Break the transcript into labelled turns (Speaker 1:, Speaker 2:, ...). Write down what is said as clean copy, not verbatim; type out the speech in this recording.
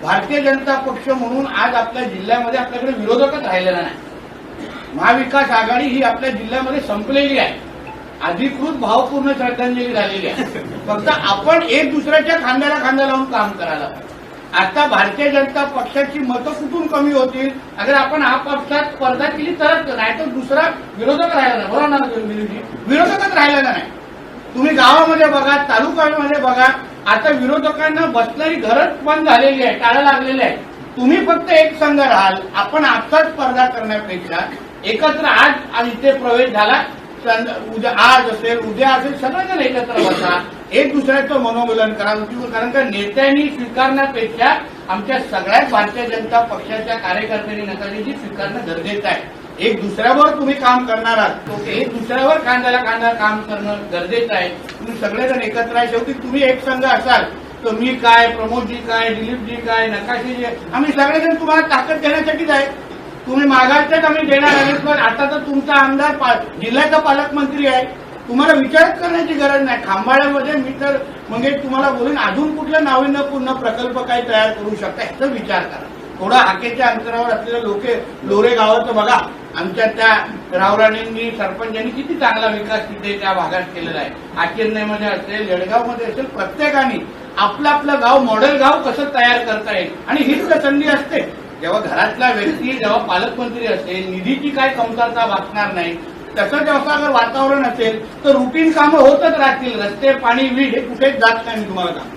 Speaker 1: भारतीय जनता पक्ष म्हणून आज आपल्या जिल्ह्यामध्ये आपल्याकडे विरोधकच राहिलेला नाही। महाविकास आघाडी ही आपल्या जिल्ह्यामध्ये संपलेली आहे, अधिकृत भावपूर्ण श्रद्धांजली झालेली आहे। फक्त आपण एक दुसऱ्याच्या खांद्याला खांदा लावून काम करायला पाहिजे। आता भारतीय जनता पक्षाची मतं कुठून कमी होतील अगर आपण आपापसात स्पर्धा केली तरच, नाही तर दुसरा विरोधक राहिला नाही। बरोबर ना, विरोधकच राहिला नाही। तुम्ही गावामध्ये बघा, तालुक्यामध्ये बघा, आता विरोधकांना बसणारी घरच बंद झालेली आहे, टाळं लागलेली आहे। तुम्ही फक्त एक संघ राहाल, आपण आपसात स्पर्धा करण्यापेक्षा एकत्र आज इथे प्रवेश झाला, उद्या आज असेल उद्या असेल सगळेजण एकत्र बसा, एक दुसऱ्याचं मनोमिलन करा। कारण का नेत्यांनी स्वीकारण्यापेक्षा आमच्या सगळ्याच भारतीय जनता पक्षाच्या कार्यकर्त्यांनी नेत्यांनी स्वीकारणं गरजेचं आहे। एक दुसऱ्यावर तुम्ही काम करणार आहात, तो एक दुसऱ्यावर खांद्याला खांदा काम करणं गरजेचं आहे। तुम्ही सगळेजण एकत्र आहे। शेवटी तुम्ही एक संघ असाल तर मी काय, प्रमोदजी काय, दिलीपजी काय, नकाशीजी, आम्ही सगळेजण तुम्हाला ताकद देण्यासाठीच आहे। तुम्ही मागायच्याच आम्ही देणार आहे, पण आता तर तुमचा आमदार जिल्ह्याचा पालकमंत्री आहे, तुम्हाला विचारच करण्याची गरज नाही। खांबाळ्यामध्ये मी तर म्हणजे तुम्हाला बोलून अजून कुठलं नाविन्यपूर्ण प्रकल्प काही तयार करू शकता याचा विचार करा। थोडा हाकेच्या अंतरावर असलेले लोरे गावाचं बघा, आमच्या त्या रावराणींनी सरपंचांनी किती चांगला विकास तिथे त्या भागात केलेला आहे। आकिर्णेमध्ये असेल, येडगावमध्ये असेल, प्रत्येकाने आपलं आपलं गाव मॉडेल गाव कसं तयार करता येईल। आणि हीच तर संधी असते, जेव्हा घरातला व्यक्ती जेव्हा पालकमंत्री असेल, निधीची काय कमतरता भासणार नाही। तसं जेव्हा अगर वातावरण असेल तर रुटीन कामं होतच राहतील। रस्ते, पाणी, वीज हे कुठेच जात नाही। मी तुम्हाला सांगतो।